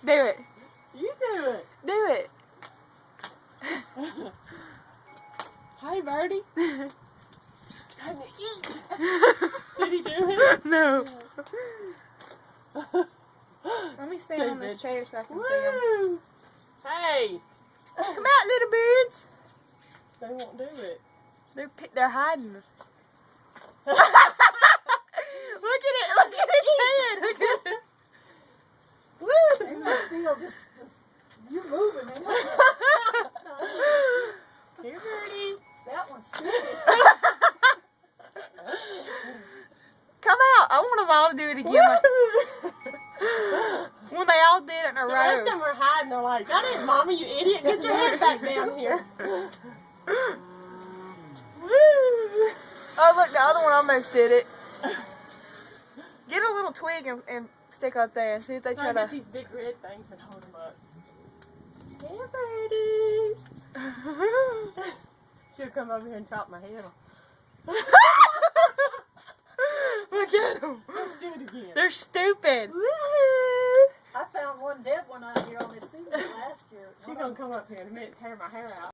Do it. You do it. Do it. Hey, Birdie. Time to eat. Did he do it? No. Let me stand on this chair so I can see them. Woo! Hey. Come out, little birds. They won't do it. They're hiding. Look at it. Look at its head. Look at it. Woo! They must feel just, you're moving, ain't you? Here, Birdie. That one's stupid. Come out. I want them all to do it again. When they all did it in a The rest of row. them are hiding. They're like, that ain't Mama, you idiot. Get your head back down here. Woo! Oh, look, the other one almost did it. Get a little twig and stick up there and see if they try Get to. these big red things and hold them up. Here, Birdie. She'll come over here and chop my head off. Look at them. Let's do it again. They're stupid. I found one dead one out here on this season last year. She's gonna come up here in a minute and tear my hair out.